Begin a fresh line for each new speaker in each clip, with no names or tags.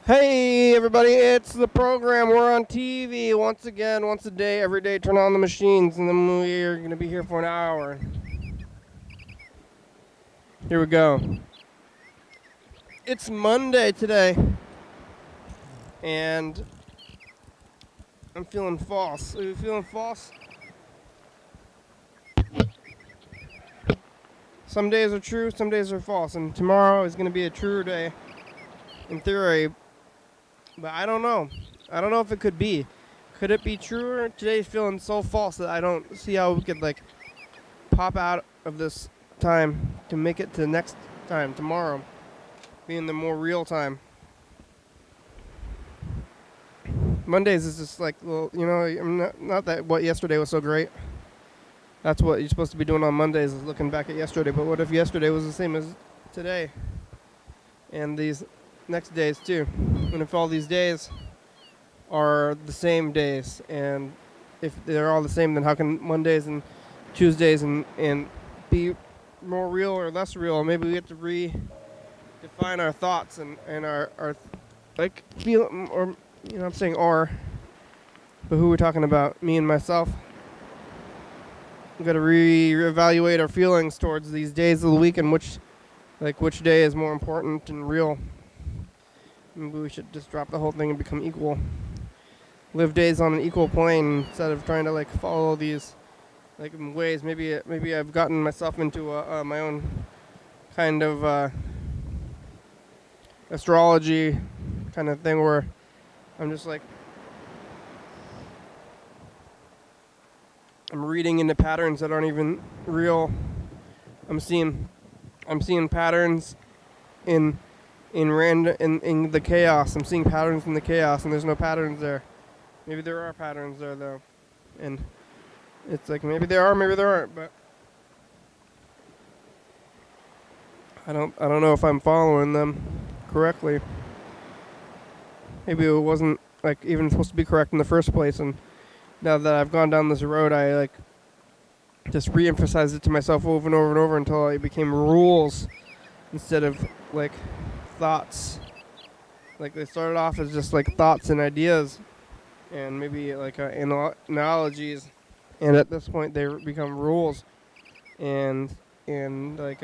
Hey everybody, it's the program. We're on TV once again, once a day, every day. Turn on the machines, and then we're going to be here for an hour. Here we go. It's Monday today, and I'm feeling false. Are you feeling false? Some days are true, some days are false, and tomorrow is going to be a truer day, in theory. But I don't know. I don't know if it could be. Could it be truer? Today's feeling so false that I don't see how we could, like, pop out of this time to make it to the next time, tomorrow, being the more real time. Mondays is just like, well, you know, I'm not that what yesterday was so great. That's what you're supposed to be doing on Mondays, is looking back at yesterday. But what if yesterday was the same as today? And these next days too. And if all these days are the same days, and if they're all the same, then how can Mondays and Tuesdays and be more real or less real? Maybe we get to redefine our thoughts and our like feel, or you know, I'm saying our, but who we're talking about, me and myself. We've got to reevaluate our feelings towards these days of the week and which day is more important and real. Maybe we should just drop the whole thing and become equal. Live days on an equal plane instead of trying to like follow these like ways. Maybe I've gotten myself into my own kind of astrology kind of thing where I'm just like I'm reading into patterns that aren't even real. I'm seeing patterns in the chaos. I'm seeing patterns in the chaos, and there's no patterns there. Maybe there are patterns there though, and it's like maybe there are, maybe there aren't. But I don't know if I'm following them correctly. Maybe it wasn't like even supposed to be correct in the first place, and now that I've gone down this road, I like just re-emphasized it to myself over and over and over until it became rules instead of like thoughts. Like they started off as just like thoughts and ideas and maybe like analogies, and at this point they become rules and like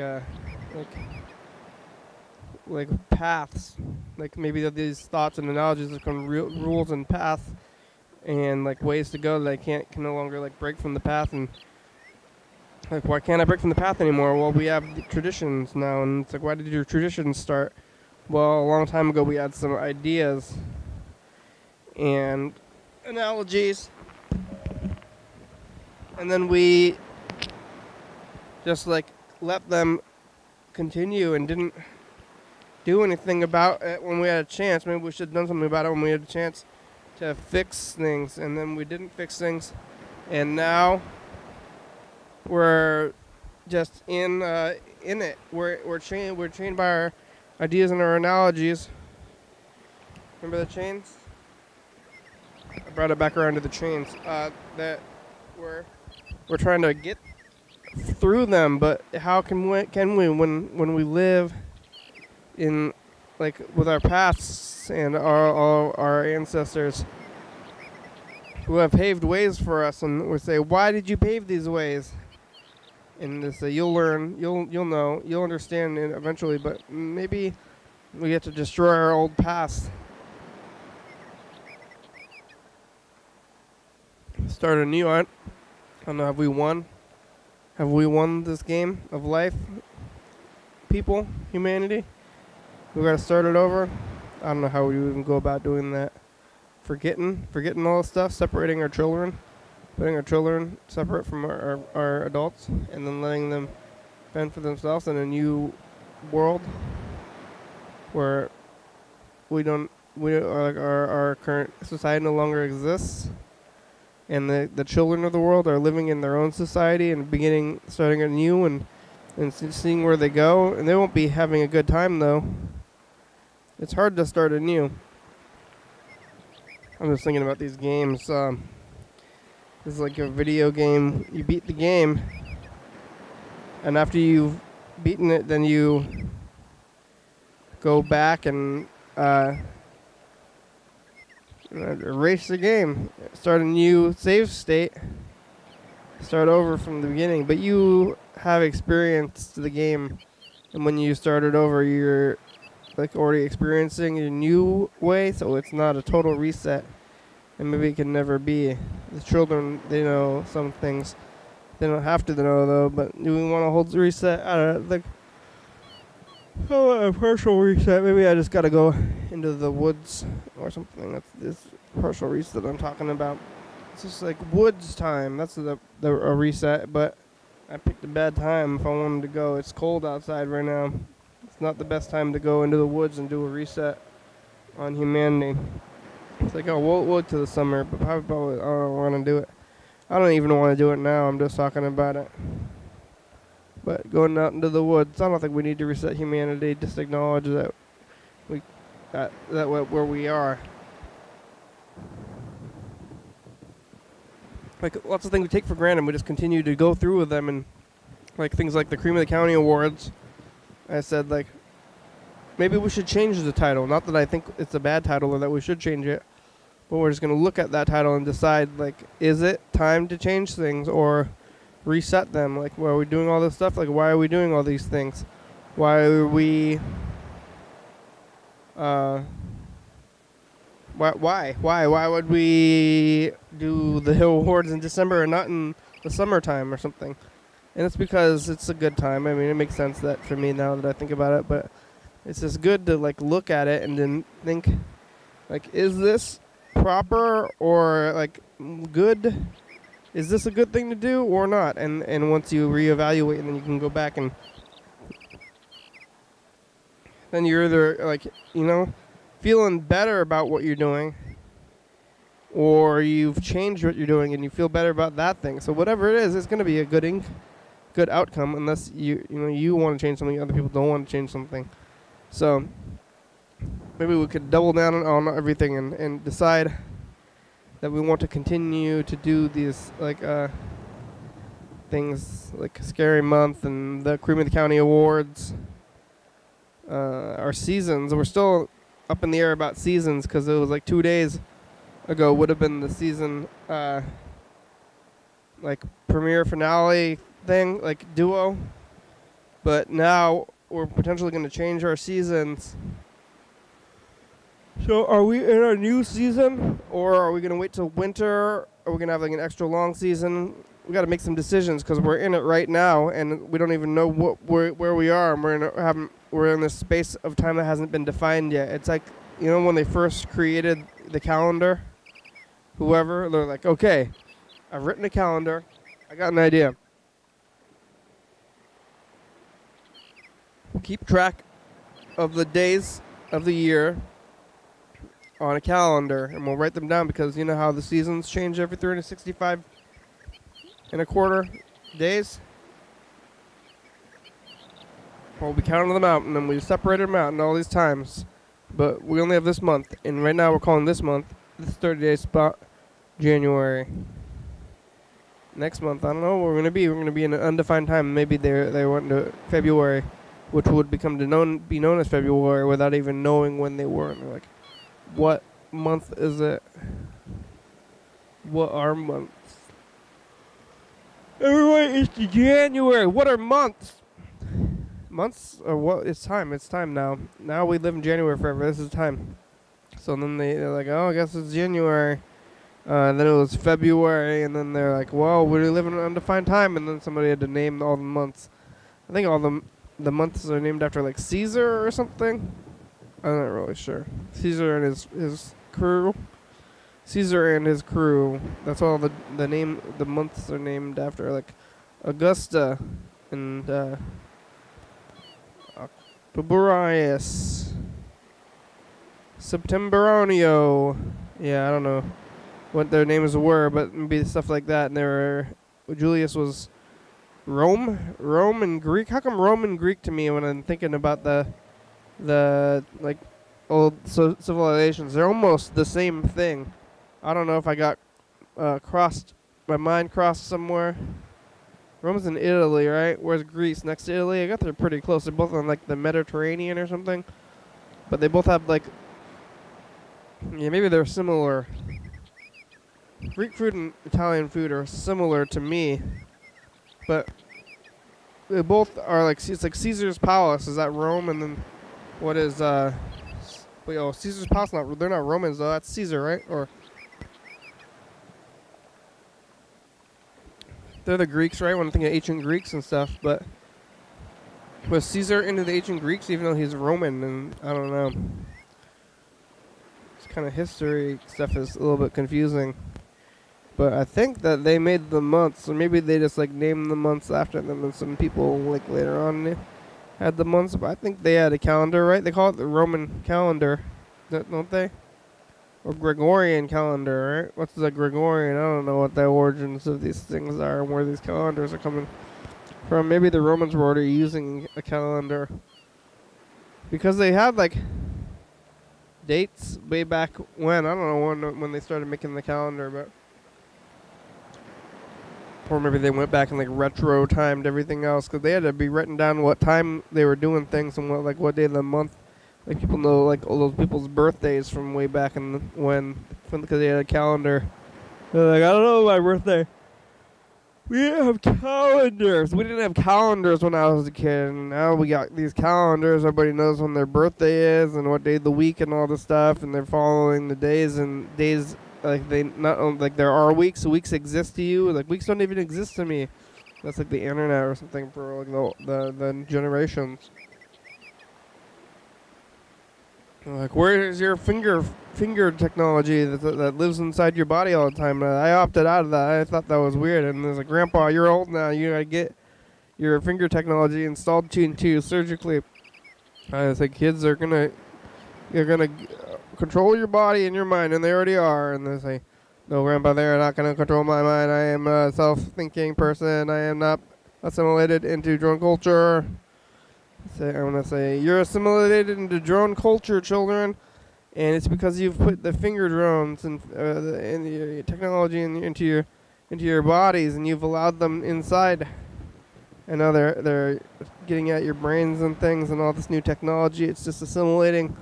paths. Like maybe these thoughts and analogies become rules and paths and like ways to go that I can no longer like break from the path. And like, why can't I break from the path anymore? Well, we have the traditions now, and it's like, why did your traditions start? Well, a long time ago we had some ideas and analogies, and then we just like let them continue and didn't do anything about it when we had a chance. Maybe we should have done something about it when we had a chance to fix things, and then we didn't fix things, and now we're just in it. We're chained by our ideas and our analogies. Remember the chains? I brought it back around to the chains. That we're trying to get through them, but how can we when we live in like with our pasts and our ancestors who have paved ways for us, and we say, why did you pave these ways? And they say, you'll learn, you'll know, you'll understand it eventually, but maybe we get to destroy our old past. Start anew. I don't know, have we won? Have we won this game of life? People, humanity? We gotta start it over? I don't know how we even go about doing that. Forgetting all the stuff, separating our children. Putting our children separate from our adults, and then letting them fend for themselves in a new world where our current society no longer exists, and the children of the world are living in their own society and starting anew and seeing where they go, and they won't be having a good time though. It's hard to start anew. I'm just thinking about these games. It's like a video game. You beat the game, and after you've beaten it, then you go back and erase the game, start a new save state, start over from the beginning. But you have experienced the game, and when you started over, you're like already experiencing a new way, so it's not a total reset. And maybe it can never be. The children, they know some things. They don't have to know though. But do we want to hold the reset? I don't know. Like, a partial reset. Maybe I just gotta go into the woods or something. That's this partial reset I'm talking about. It's just like woods time. That's a reset. But I picked a bad time if I wanted to go. It's cold outside right now. It's not the best time to go into the woods and do a reset on humanity. It's like, oh, we'll wait till the summer, but probably I don't want to do it. I don't even want to do it now. I'm just talking about it. But going out into the woods, I don't think we need to reset humanity. Just acknowledge that where we are. Like lots of things we take for granted, we just continue to go through with them, and like things like the Cream of the County Awards. I said like maybe we should change the title. Not that I think it's a bad title or that we should change it, but we're just gonna look at that title and decide like, is it time to change things or reset them? Like, why are we doing all this stuff? Like, why are we doing all these things? Why are we why would we do the Hill Awards in December and not in the summertime or something? And it's because it's a good time. I mean, it makes sense that for me now that I think about it, but it's just good to like look at it and then think like, is this proper or like good? Is this a good thing to do or not? And once you reevaluate, and then you can go back and then you're either like, feeling better about what you're doing, or you've changed what you're doing and you feel better about that thing. So whatever it is, it's going to be a good outcome, unless you want to change something, other people don't want to change something. So maybe we could double down on everything and decide that we want to continue to do these like things like Scary Month and the Cream of the County Awards, our seasons. We're still up in the air about seasons because it was like 2 days ago would have been the season like premiere finale thing, like duo. But now we're potentially going to change our seasons. So are we in a new season, or are we going to wait till winter? Are we going to have like an extra long season? We got to make some decisions because we're in it right now, and we don't even know where we are, and we're in this space of time that hasn't been defined yet. It's like, when they first created the calendar, whoever, they're like, okay, I've written a calendar, I got an idea. Keep track of the days of the year on a calendar, and we'll write them down, because you know how the seasons change every 365 and a quarter days? Well, we counted them out, and then we separated them out in all these times. But we only have this month, and right now we're calling this month, this 30-day spot, January. Next month, I don't know where we're going to be. We're going to be in an undefined time. Maybe they went to February, which would be known as February without even knowing when they were. And they're like, what month is it? What are months? Everybody, it's January. What are months? Months or what? It's time. It's time now. Now we live in January forever. This is time. So then they're like, oh, I guess it's January. Then it was February, and then they're like, well, we live in an undefined time, and then somebody had to name all the months. I think all the months are named after like Caesar or something. I'm not really sure. Caesar and his crew. Caesar and his crew. That's all the months are named after, like Augusta and Octobrius, Septemberonio. Yeah, I don't know what their names were, but maybe stuff like that. And Julius was Rome and Greek. How come Rome and Greek to me when I'm thinking about the like old civilizations? They're almost the same thing. I don't know if I got my mind crossed somewhere. Rome's in Italy, right? Where's Greece? Next to Italy? I got they're pretty close. They're both on like the Mediterranean or something. But they both have like Yeah, maybe they're similar. Greek food and Italian food are similar to me, but they both are like, it's like Caesar's Palace. Is that Rome? And then what is wait, oh, Caesar's Palace? They're not Romans though. That's Caesar, right? Or they're the Greeks, right? When I think of ancient Greeks and stuff, but was Caesar into the ancient Greeks even though he's Roman? And I don't know. It's kind of history stuff is a little bit confusing. But I think that they made the months, or maybe they just like named the months after them, and some people like later on had the months. But I think they had a calendar, right? They call it the Roman calendar, don't they? Or Gregorian calendar, right? What's the Gregorian? I don't know what the origins of these things are and where these calendars are coming from. Maybe the Romans were already using a calendar because they had like dates way back when. I don't know when they started making the calendar, but. Or maybe they went back and like retro timed everything else because they had to be written down what time they were doing things and what day of the month. Like people know like all those people's birthdays from way back in because they had a calendar. They're like, I don't know my birthday. We didn't have calendars. We didn't have calendars when I was a kid, and now we got these calendars. Everybody knows when their birthday is and what day of the week and all this stuff, and they're following the days and days. Like they not like there are weeks. Weeks exist to you. Like weeks don't even exist to me. That's like the internet or something for like the generations. Like where is your finger technology that lives inside your body all the time? I opted out of that. I thought that was weird. And there's like, Grandpa, you're old now. You gotta get your finger technology installed into you surgically. I think kids are you're gonna control your body and your mind, and they already are. And they say, no, Grandpa, they're not going to control my mind. I am a self-thinking person. I am not assimilated into drone culture. I want to say, you're assimilated into drone culture, children, and it's because you've put the finger drones and the technology into your bodies, and you've allowed them inside. And now they're getting at your brains and things and all this new technology. It's just assimilating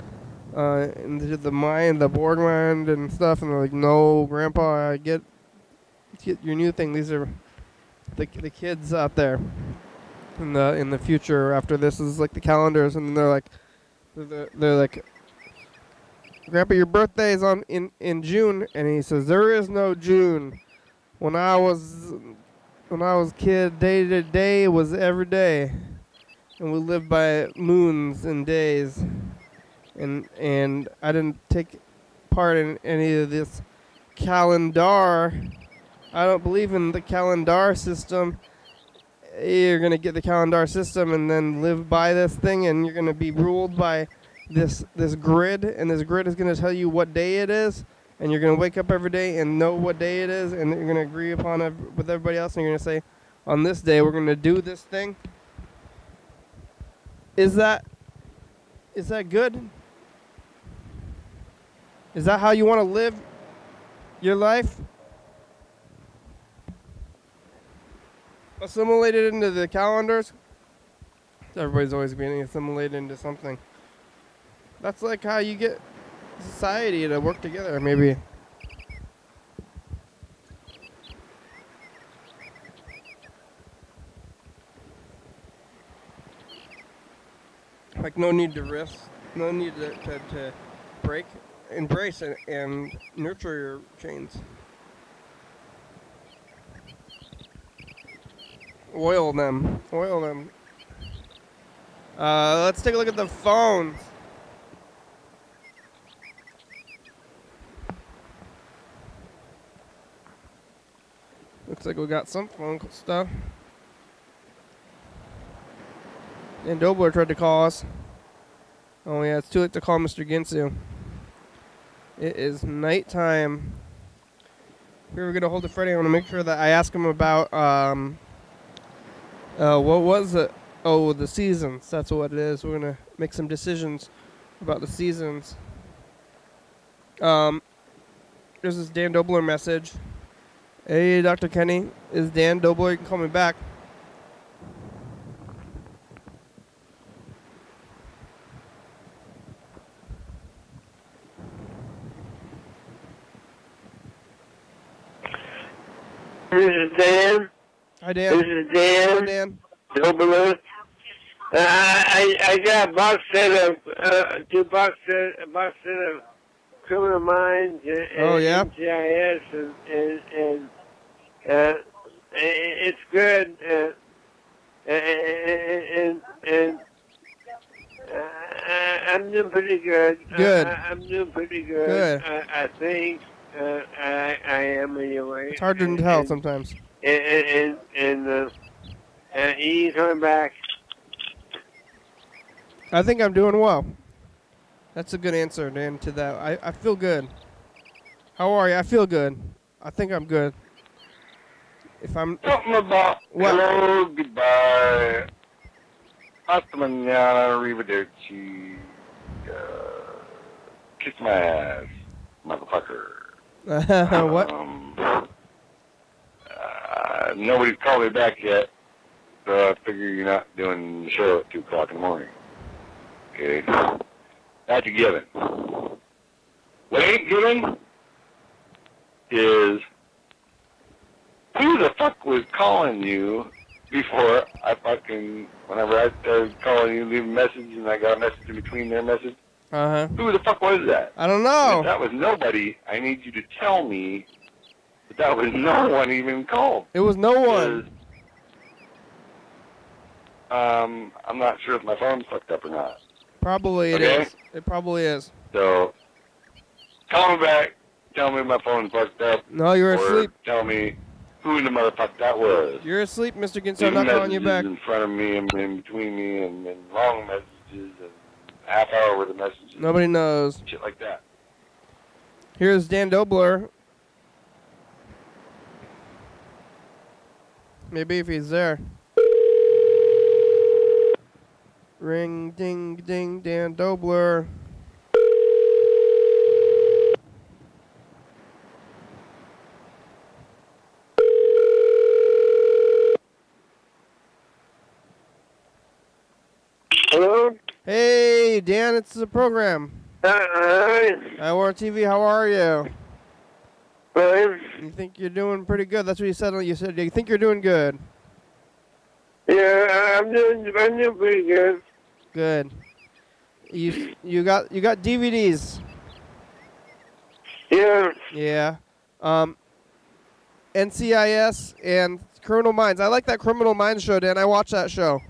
into the mind, the Borg mind and stuff, and they're like, no, Grandpa, I get your new thing. These are the kids out there in the future after this is like the calendars, and they're like, Grandpa, your birthday is in June, and he says there is no June. When I was kid, day to day was every day, and we lived by moons and days. And I didn't take part in any of this calendar. I don't believe in the calendar system. You're going to get the calendar system and then live by this thing, and you're going to be ruled by this grid, and this grid is going to tell you what day it is, and you're going to wake up every day and know what day it is, and you're going to agree upon it with everybody else, and you're going to say, on this day we're going to do this thing. Is that good? Is that how you want to live your life? Assimilated into the calendars? Everybody's always being assimilated into something. That's like how you get society to work together, maybe. Like no need to risk, no need to break. Embrace it and nurture your chains. Oil them. Let's take a look at the phones. Looks like we got some phone stuff. And Dobler tried to call us. Oh yeah, it's too late to call Mr. Ginsu. It is nighttime. If we were going to hold it Friday, I want to make sure that I ask him about, what was it? Oh, the seasons. That's what it is. We're going to make some decisions about the seasons. There's this Dan Dobler message. Hey, Dr. Kenny, is Dan Dobler? You can call me back.
This is Dan.
Hi, Dan.
This is Dan.
Hi, Dan.
Dobler. I got a box set of a box set of Criminal Minds and
Oh, yeah?
NCIS and it's good and I'm doing pretty good.
Good.
I'm doing pretty good.
Good.
I think I am anyway.
It's hard to tell sometimes.
And he's coming back.
I think I'm doing well. That's a good answer, Dan, to that. I feel good. How are you? I feel good. I think I'm good. If I'm...
Something about
What?
hello, goodbye. Hasta mañana, arrivederci. Kiss my ass, motherfucker.
What?
Nobody's called me back yet, so I figure you're not doing the show at 2 o'clock in the morning. Okay? That's a given. What ain't given is who the fuck was calling you before whenever I started calling you, leaving a message, and I got a message in between their message?
Uh-huh.
Who the fuck was that?
I don't know.
And if that was nobody, I need you to tell me that was no one even called.
It was no one.
I'm not sure if my phone's fucked up or not.
Probably it
Okay?
is. It probably is.
So, call me back, tell me my phone's fucked up.
No, you're
or
asleep.
Tell me who in the motherfucker that was.
You're asleep, Mr. Ginso. I'm
Leaving
not calling you
messages
back.
in front of me and in between me and long messages and half hour worth of messages.
Nobody knows.
Shit like that.
Here's Dan Dobler. Maybe if he's there. Ring, ding, ding, Dan Dobler.
Hello?
Hey, Dan, it's the program.
Hi.
TV, how are you?
Fine.
You think you're doing pretty good? That's what you said. You said you think you're doing good.
Yeah, I'm doing pretty good.
Good. You got DVDs.
Yeah.
Yeah. NCIS and Criminal Minds. I like that Criminal Minds show, Dan. I watch that show.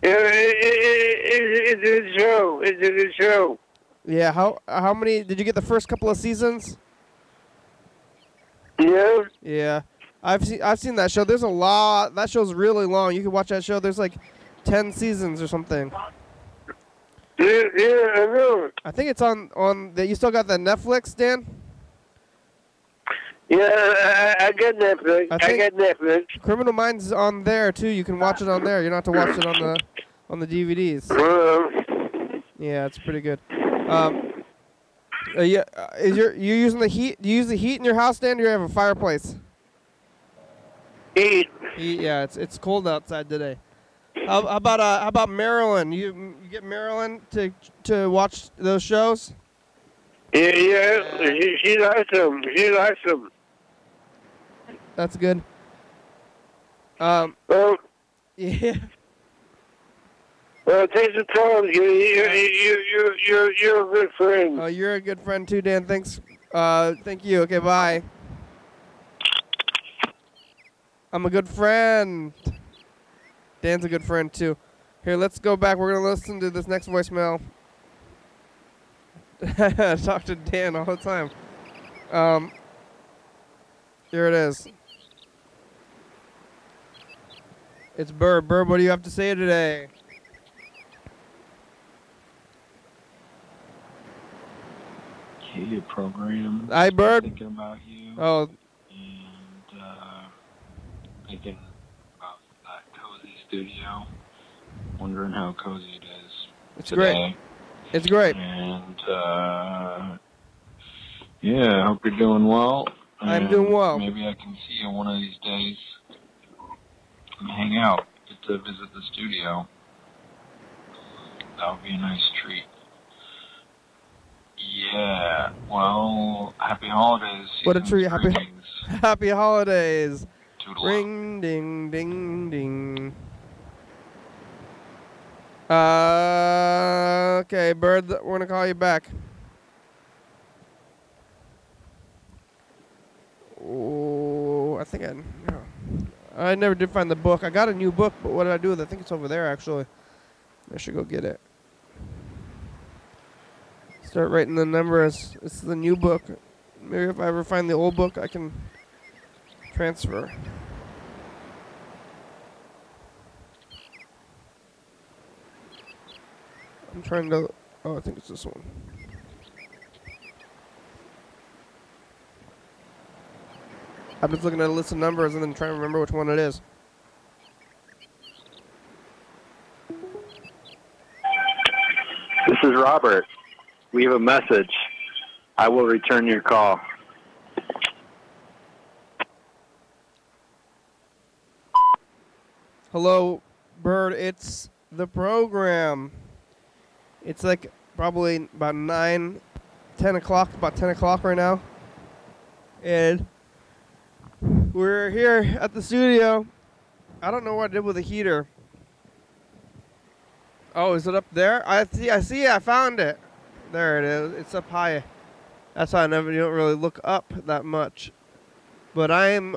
Yeah, it's a good show. It's a good show.
Yeah. How many did you get the first couple of seasons?
Yeah.
Yeah. I've seen that show. There's a lot. That show's really long. You can watch that show. There's like 10 seasons or something.
Yeah, I know.
I think it's on you still got the Netflix, Dan?
Yeah, I got Netflix. I got Netflix.
Criminal Minds is on there too. You can watch it on there. You don't have to watch it on the DVDs. Yeah, it's pretty good. Yeah, you using the heat? Do you use the heat in your house, Dan? Or do you have a fireplace?
Heat.
Heat. Yeah, it's cold outside today. How about Marilyn? You get Marilyn to watch those shows?
Yeah. She likes them. She likes them.
That's good.
Well,
yeah.
Well, take the time. You're a good friend.
Oh, you're a good friend too, Dan. Thanks. Thank you. Okay, bye. I'm a good friend. Dan's a good friend too. Here, let's go back. We're gonna listen to this next voicemail. I talk to Dan all the time. Here it is. It's Burb. Burb, what do you have to say today?
Hey, program.
Hi, Bird.
Thinking about you.
Oh.
And thinking about that cozy studio. Wondering how cozy it is.
It's
today.
great. It's great.
And yeah, I hope you're doing well.
I'm doing well.
Maybe I can see you one of these days and hang out. Get to visit the studio. That would be a nice treat. Yeah. Well, happy holidays.
What a treat.
Greetings.
Happy holidays.
Toodle.
Ring, ding, ding, ding. Okay, Bird, we're going to call you back. Oh, I think I never did find the book. I got a new book, but what did I do with it? I think it's over there, actually. I should go get it. Start writing the numbers. It's the new book. Maybe if I ever find the old book, I can transfer. I'm trying to... Oh, I think it's this one. I'm just looking at a list of numbers and then trying to remember which one it is.
This is Robert. Leave a message. I will return your call.
Hello, Bird. It's the program. It's like probably about 10 o'clock, about 10 o'clock right now. And we're here at the studio. I don't know what I did with the heater. Oh, is it up there? I see, I found it. There it is. It's up high. That's why you don't really look up that much. But I'm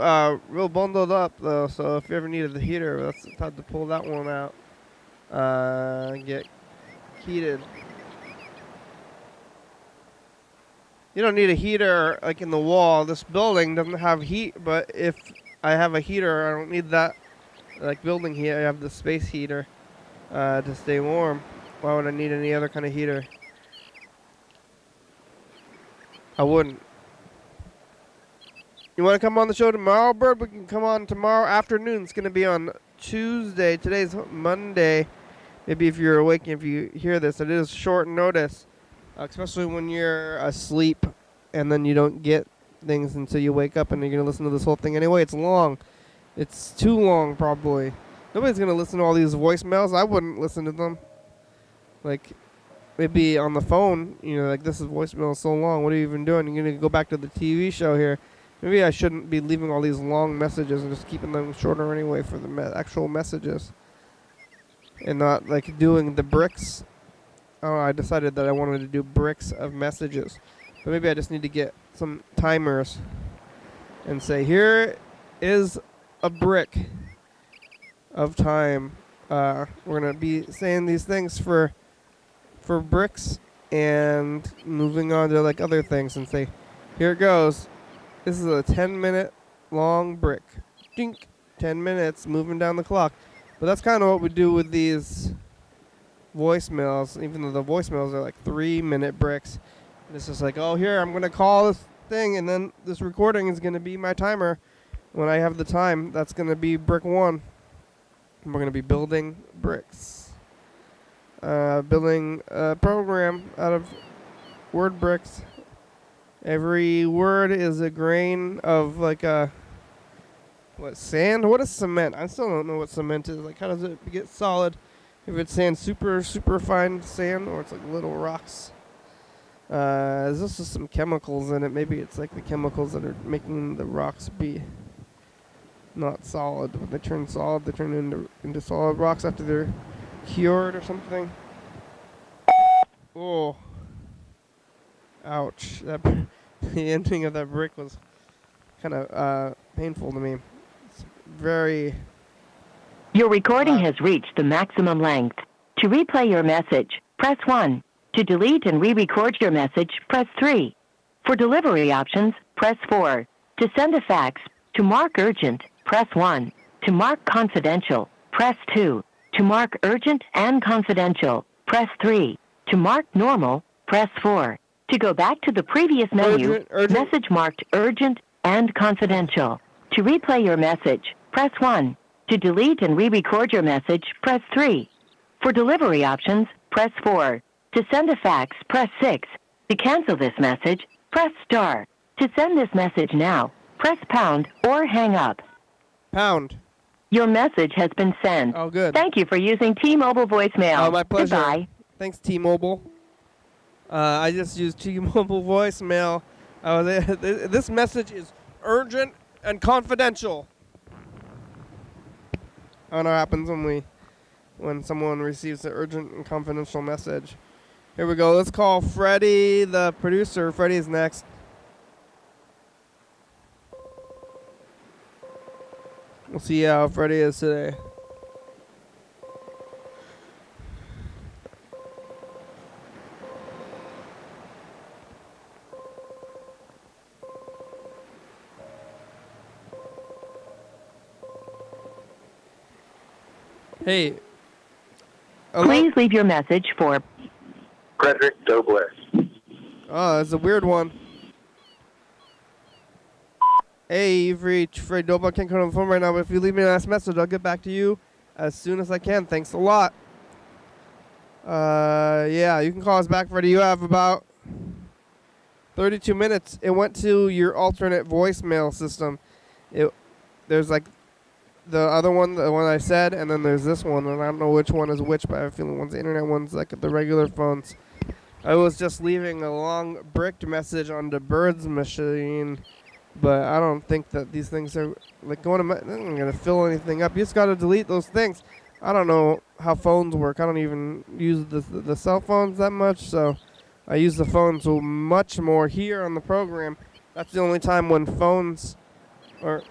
real bundled up, though, so if you ever needed the heater, that's the time to pull that one out. Get heated. You don't need a heater, like, in the wall. This building doesn't have heat, but if I have a heater, I don't need that, like, building heat. I have the space heater to stay warm. Why would I need any other kind of heater? I wouldn't. You want to come on the show tomorrow, Bird? We can come on tomorrow afternoon. It's going to be on Tuesday. Today's Monday. Maybe if you're awake and if you hear this, it is short notice, especially when you're asleep and then you don't get things until you wake up and you're going to listen to this whole thing anyway. It's long. It's too long, probably. Nobody's going to listen to all these voicemails. I wouldn't listen to them. Like, maybe on the phone, you know, like, this is voicemail so long. What are you even doing? You're going to go back to the TV show here. Maybe I shouldn't be leaving all these long messages and just keeping them shorter anyway for the actual messages. And not, like, doing the bricks. Oh, I decided that I wanted to do bricks of messages. But maybe I just need to get some timers and say, here is a brick of time. We're going to be saying these things for bricks and moving on to, like, other things and say, here it goes. This is a 10-minute long brick. Dink. 10 minutes, moving down the clock. But that's kind of what we do with these voicemails, even though the voicemails are like 3-minute bricks. And it's just like, oh, here, I'm going to call this thing, and then this recording is going to be my timer. When I have the time, that's going to be brick 1. And we're going to be building bricks. Building a program out of word bricks. Every word is a grain of, like, what, sand? What is cement? I still don't know what cement is. Like, how does it get solid? If it's sand, super fine sand, or it's like little rocks. There's also some chemicals in it. Maybe it's like the chemicals that are making the rocks be not solid. When they turn solid, they turn into solid rocks after they're cured or something. Oh. Ouch. The ending of that brick was kind of painful to me. It's very...
Your recording has reached the maximum length. To replay your message, press 1. To delete and re-record your message, press 3. For delivery options, press 4. To send a fax, to mark urgent, press 1. To mark confidential, press 2. To mark urgent and confidential, press 3. To mark normal, press 4. To go back to the previous menu, message marked urgent and confidential. To replay your message, press 1. To delete and re-record your message, press 3. For delivery options, press 4. To send a fax, press 6. To cancel this message, press star. To send this message now, press pound or hang up.
Pound.
Your message has been sent.
Oh, good.
Thank you for using T-Mobile voicemail.
Oh, my pleasure.
Goodbye.
Thanks, T-Mobile. I just used T-Mobile voicemail. This message is urgent and confidential. I don't know what happens when someone receives an urgent and confidential message. Here we go. Let's call Freddie, the producer. Freddie's next. We'll see how Freddie is today. Hey. Hello?
Please leave your message for
Frederick Dobler.
Oh, that's a weird one. Hey, you've reached Fred Doble. I can't come on the phone right now, but if you leave me a last message, I'll get back to you as soon as I can. Thanks a lot. Yeah, you can call us back, Freddie. You have about 32 minutes. It went to your alternate voicemail system. There's like the other one, the one I said, and then there's this one, and I don't know which one is which, but I have a feeling one's the internet, one's like the regular phones. I was just leaving a long bricked message on the Bird's machine, but I don't think that these things are like I'm gonna fill anything up. You just gotta delete those things. I don't know how phones work. I don't even use the cell phones that much, so I use the phones much more here on the program. That's the only time when phones are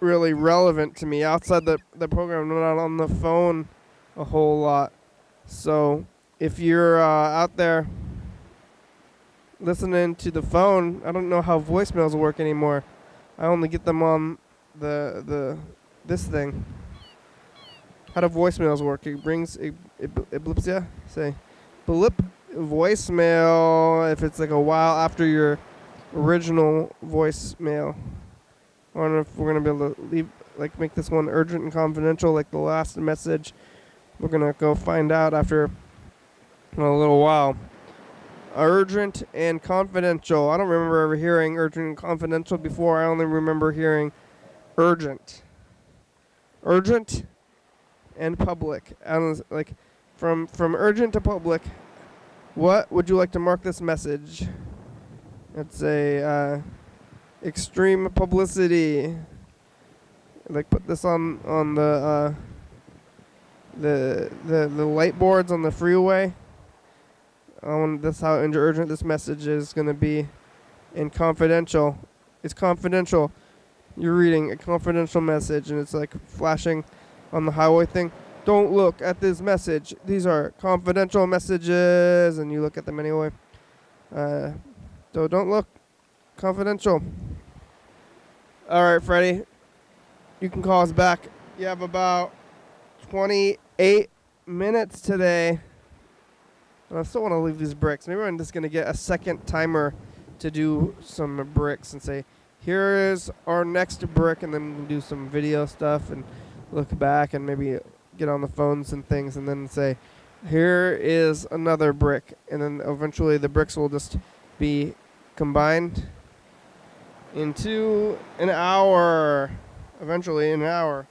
really relevant to me. Outside the program, I'm not on the phone a whole lot. So if you're out there listening to the phone, I don't know how voicemails work anymore. I only get them on this thing. How do voicemails work? It brings it blips ya. Say blip voicemail if it's like a while after your original voicemail. I don't know if we're gonna be able to make this one urgent and confidential like the last message. We're gonna go find out after a little while. Urgent and confidential. I don't remember ever hearing urgent and confidential before. I only remember hearing urgent. Urgent and public. And like from urgent to public, what would you like to mark this message? It's a extreme publicity. Like put this on the light boards on the freeway. That's how urgent this message is going to be. And confidential. It's confidential. You're reading a confidential message and it's like flashing on the highway thing. Don't look at this message. These are confidential messages. And you look at them anyway. So don't look. Confidential. All right, Freddie. You can call us back. You have about 28 minutes today. And I still want to leave these bricks. Maybe I'm just going to get a second timer to do some bricks and say, here is our next brick, and then we can do some video stuff and look back and maybe get on the phones and things and then say, here is another brick. And then eventually the bricks will just be combined into an hour. Eventually an hour.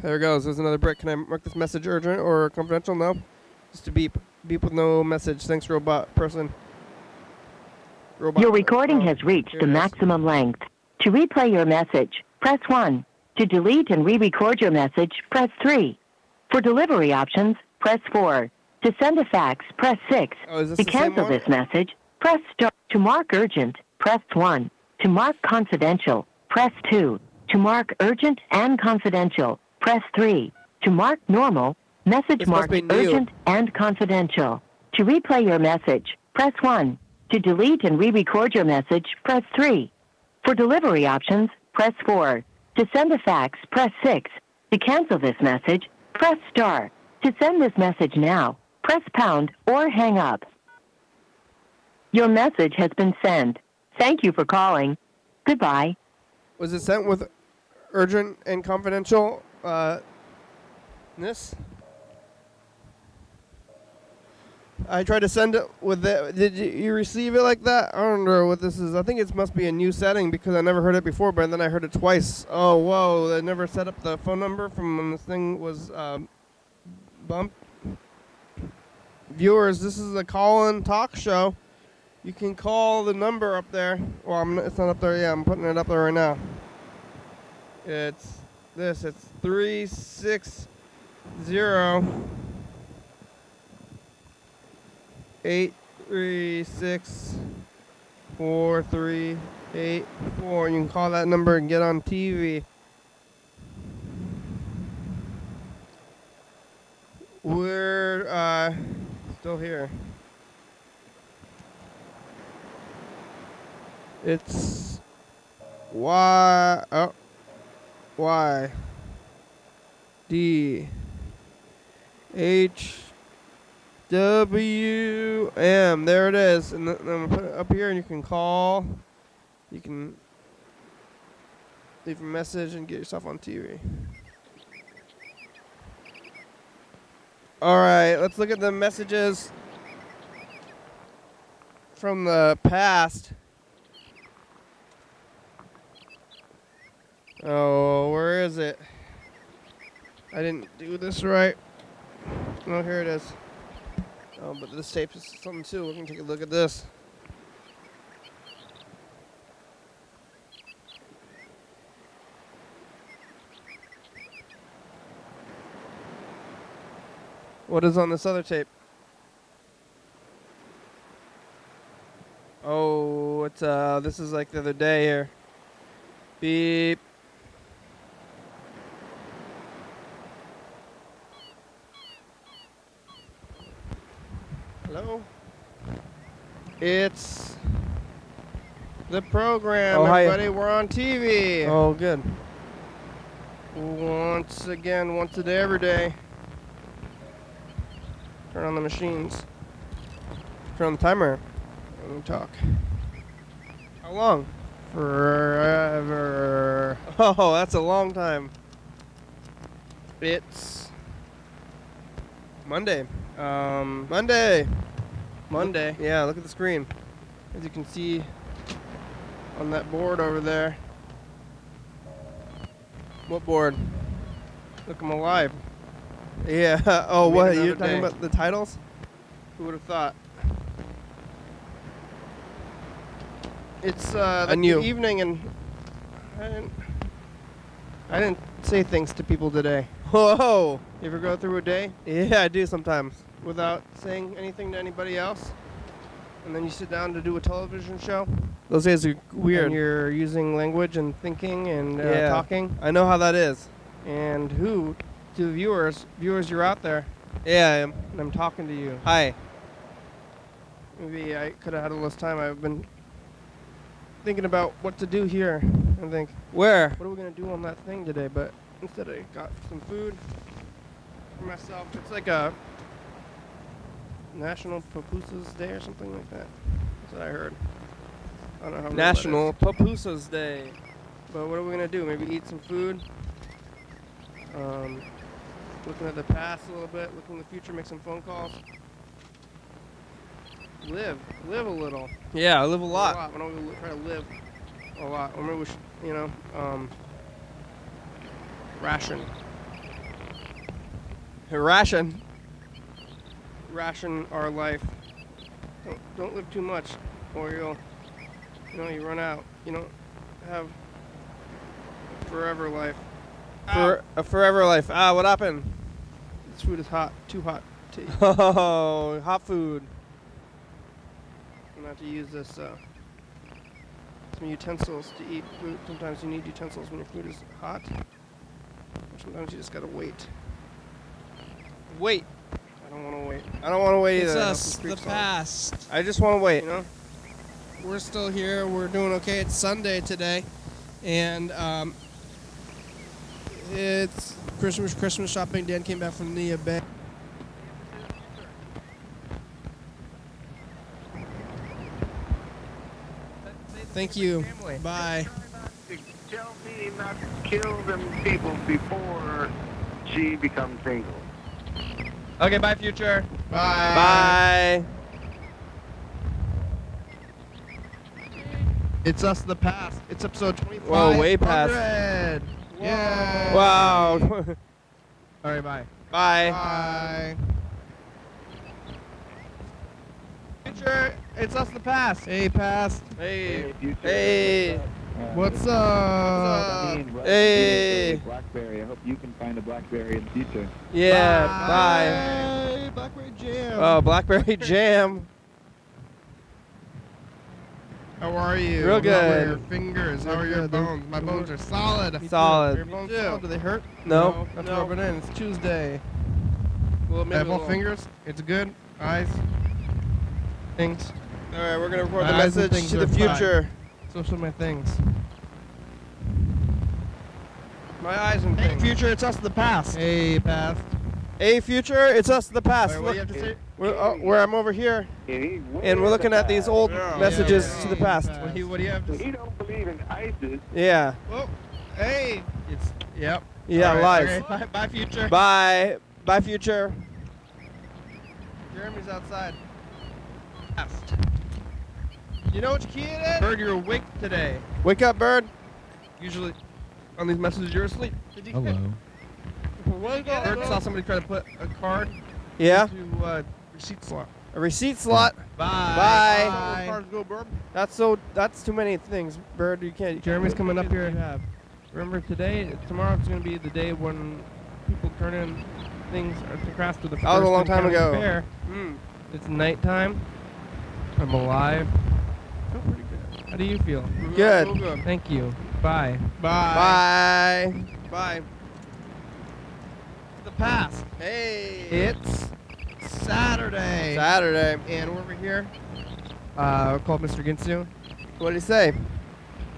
There it goes. There's another brick. Can I mark this message urgent or confidential? No. Just a beep. Beep with no message. Thanks, robot person.
Your recording has reached the maximum length. To replay your message, press 1. To delete and re-record your message, press 3. For delivery options, press 4. To send a fax, press 6. To cancel this message, press star. To mark urgent, press 1. To mark confidential, press 2. To mark urgent and confidential, press 3. To mark normal, message marked urgent and confidential. To replay your message, press 1. To delete and re-record your message, press 3. For delivery options, press 4. To send a fax, press 6. To cancel this message, press star. To send this message now, press pound or hang up. Your message has been sent. Thank you for calling. Goodbye.
Was it sent with urgent and confidential? I tried to send it with the. Did you receive it like that? I don't know what this is. I think it must be a new setting because I never heard it before, but then I heard it twice. Oh, whoa. I never set up the phone number from when this thing was bumped. Viewers, this is a call-in talk show. You can call the number up there. Well, it's not up there yet. I'm putting it up there right now. It's this. It's 360 836 4384. You can call that number and get on TV. We're still here. It's YDHWM. There it is. And then I'm going to put it up here, and you can call. You can leave a message and get yourself on TV. All right, let's look at the messages from the past. Oh, where is it? I didn't do this right. Oh, here it is. Oh, but this tape is something too. We're going to take a look at this. What is on this other tape? Oh, it's this is like the other day here. Beep. Hello? It's the program, everybody. Hi. We're on TV. Oh, good. Once again, once a day, every day. Turn on the machines. Turn on the timer. And we talk. How long? Forever. Oh, that's a long time. It's Monday. Monday. Yeah, look at the screen. As you can see on that board over there. What board? Look, I'm alive. Yeah. Oh, what? You're talking about the titles? Who would have thought? It's the evening, and I didn't say things to people today. Whoa! You ever go through a day? Yeah, I do sometimes. Without saying anything to anybody else, and then you sit down to do a television show. Those days are weird. And you're using language and thinking and talking. I know how that is. And who? To the viewers, you're out there. Yeah, I am. And I'm talking to you. Hi. Maybe I could have had a less time. I've been thinking about what to do here. I think, where? What are we going to do on that thing today? But instead I got some food for myself. It's like a National Pupusas Day or something like that. That's what I heard. I don't know how National Pupusas Day. But what are we going to do? Maybe eat some food? Looking at the past a little bit, looking in the future, make some phone calls. Live a little. Yeah, live a lot. Why don't we try to live a lot? Or maybe we should, ration our life. Don't live too much, or you run out. You don't have a forever life. A forever life. Ah, what happened? This food is hot. Too hot to eat. Oh, hot food. I'm going to have to use this, some utensils to eat food. Sometimes you need utensils when your food is hot. Or sometimes you just got to wait. Wait. I don't want to wait. I don't want to wait either.
It's us, the past.
I just want to wait.
We're still here. We're doing okay. It's Sunday today. And, it's Christmas shopping. Dan came back from the Bay. Thank you. Bye.
Tell me not to kill them people before she becomes single.
Okay, bye, future.
Bye.
Bye. It's us, the past. It's episode 25.
Whoa, way past.
Yeah. Wow.
All right, bye.
Bye.
Bye.
future, it's us the past.
Hey, past.
Hey.
future.
Hey.
What's up?
Hey.
Blackberry. I hope you can find a Blackberry in the future.
Yeah, bye.
Hey, Blackberry Jam.
Oh, Blackberry Jam.
How are you?
Real
How are
good.
your fingers? How are your bones? My bones are solid.
Solid.
Your bones solid? Do they hurt?
No.
Let's
No.
rub it in. It's Tuesday.
Well, maybe
Apple
a little.
fingers. It's good. Eyes. Things.
All right, we're gonna record the
My eyes and
message
things
to the
are fine.
future.
So should my things.
My eyes and
Hey,
things. Future, it's us the past.
Hey, past.
Hey, future, it's us the past.
Wait, what do you have to say?
Where I'm over here, and we're looking at these old messages to the past.
What do you have to say?
He don't believe in ISIS.
Yeah.
Oh, hey. It's, yep.
Yeah,
All right,
live.
okay. Bye, bye, future.
Bye. Bye, future.
Jeremy's outside.
You know what your key is?
Bird, you're awake today.
Wake up, bird.
Usually on these messages, you're asleep.
Hello.
Bird saw somebody try to put a card
Yeah.
into receipt slot.
A receipt slot.
Bye.
Bye.
Cards go, Bird.
That's too many things, bird. You can't.
Jeremy's coming up here. Remember tomorrow's going to be the day when people turn in things to craft to the
That was a long
Thurston
time
County
ago.
Fair.
Mm.
It's nighttime. I'm alive. I feel pretty good. How do you feel?
Good.
Thank you. Bye.
Bye. Bye.
The past.
Hey.
It's Saturday.
Saturday.
And we're over here. Called Mr. Ginsu.
What did he say?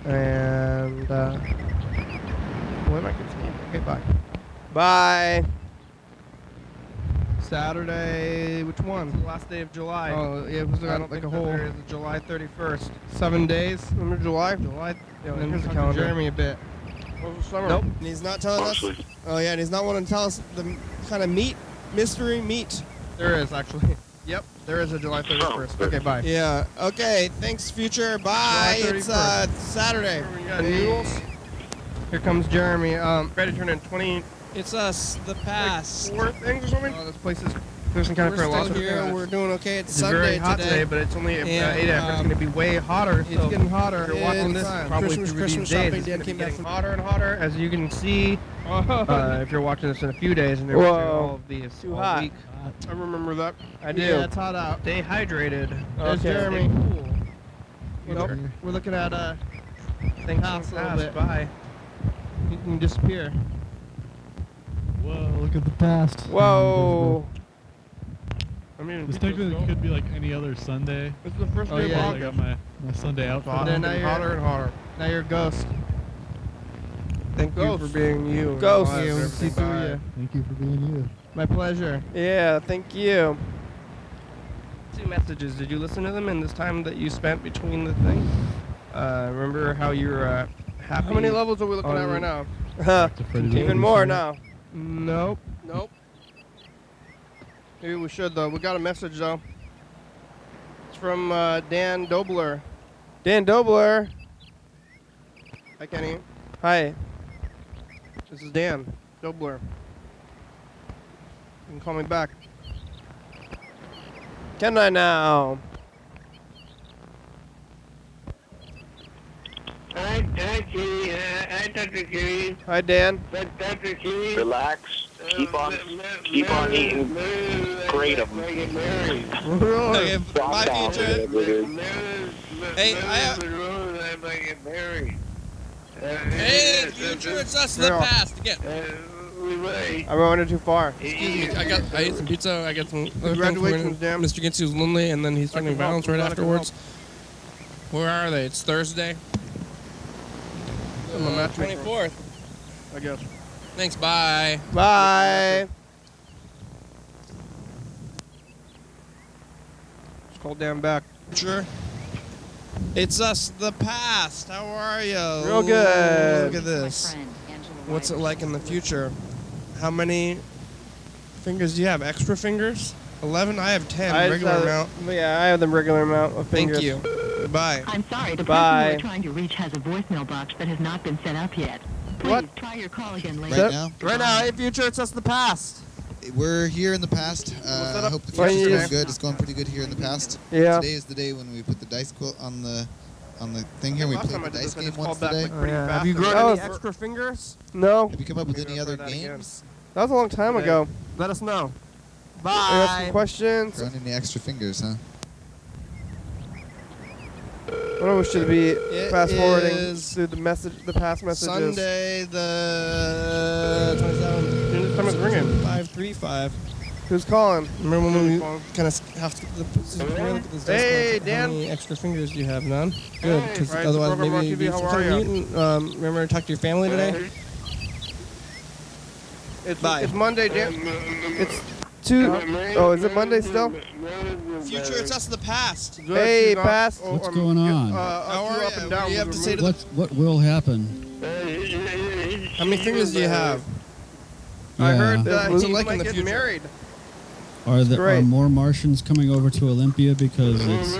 And what am I getting? Okay, bye.
Bye.
Saturday, which one?
The last day of July.
Oh, yeah, it was
I don't
like
think
a
that
whole
there is a July 31st.
7 days.
Remember July?
July. Yeah,
And then
here's the
talk to
calendar.
Jeremy
a bit.
What was the summer?
Nope.
And he's not telling us. Oh yeah, and he's not wanting to tell us the kind of mystery meat.
There is actually. Yep, there is a July 31st. Okay, bye.
Yeah. Okay. Thanks, future. Bye.
July
It's
31st.
Saturday.
We got noodles. Here comes Jeremy. Ready to turn in 20.
It's us, the past.
4 things or something. Oh, this place is Thurston County Fair.
We're still here. We're doing okay. It's
very
Sunday
hot today, but it's only 8 after. It's going to be way hotter.
It's getting hotter.
If you're watching this, probably
Christmas
through these days,
shopping
it's
day
going to be
came back
getting
from
hotter and hotter, as you can see. If you're watching this in a few days, and they're watching all of these
Too
all
hot.
week.
I remember that.
I do.
Yeah, it's hot out.
Stay hydrated.
There's
Okay.
Jeremy.
Cool.
Nope. We're looking at
Thanks
house
so
a little
fast.
bit.
Bye.
You can disappear.
Whoa, look at the past.
Whoa.
I mean,
This technically could be like any other Sunday.
This is the first
Oh,
day
yeah.
of
I got
August.
my Sunday outfit.
Hot,
on.
then now
and
you're-
hotter and hotter.
Now you're a ghost.
Thank
Ghost.
you for being you. and
Ghost.
alive and
You.
everything.
See through
Bye.
you.
Thank you for being you.
My pleasure. Yeah, thank you.
2 messages. Did you listen to them in this time that you spent between the thing? Remember how you're happy?
How many levels are we looking at
on-
right now?
To Freddy
Even
Wilson.
more now.
Nope.
Nope. Maybe we should though. We got a message though. It's from Dan Dobler. Dan Dobler. Hi, Kenny. Hi. This is Dan Dobler. You can call me back. Can I now?
Hi, Kitty. Hi, Dr. Kitty.
Hi, Dan.
Dr. Kitty.
Relax. Keep on eating. Great of them.
Okay, bye, future. Hey,
Hey,
future, it's us
in the
past again. I went too far.
Excuse me. I ate some pizza. I got some.
Congratulations, Dan.
Mr. Ginsu was lonely, and then he's turning violence right
Glad I could
afterwards. Where are they? It's Thursday.
24th, I guess.
Thanks. Bye.
Bye. Let's call Dan back.
Sure. It's us, the past. How are you?
Real good.
Look at this. What's it like in the future? How many fingers do you have? Extra fingers? 11? I have 10. Regular amount.
Yeah, I have the regular amount of fingers.
Thank you. Goodbye.
I'm sorry, the
Bye.
person you are trying to reach has a voicemail box that has not been set up yet. Please
What?
try your call again later.
Right now?
Right now, hey, future, it's us the past.
We're here in the past. I hope the future's going good. It's going pretty good here in the past.
Yeah.
Today is the day when we put the dice quilt on the thing here. We played the dice game once today.
Have you grown any extra fingers? No.
Have you come up with any other games?
That was a long time ago.
Let us know.
Bye. We have some questions.
Grown any extra fingers, huh?
I don't know, we should be fast forwarding through the past messages.
Sunday the 27th.
Time is ringing.
535.
Who's calling?
Remember when we kind of have to look at this?
Hey,
dice,
Dan.
How many extra fingers do you have? None. Good,
Hey,
because
Friday,
otherwise
program on
maybe
TV,
you'd be
how
some
are
kind of
ya?
mutant. Remember to talk to your family today? Bye.
It's Monday, Dan. It's Oh, is it Monday still?
Future, it's us in the past.
Hey, past.
What's going on?
How are you? What do you have to say to
What will happen?
How many fingers do you have?
I heard
Yeah.
that
What's
he
it like
might
in the
get
future?
married.
Are
great.
more Martians coming over to Olympia because it's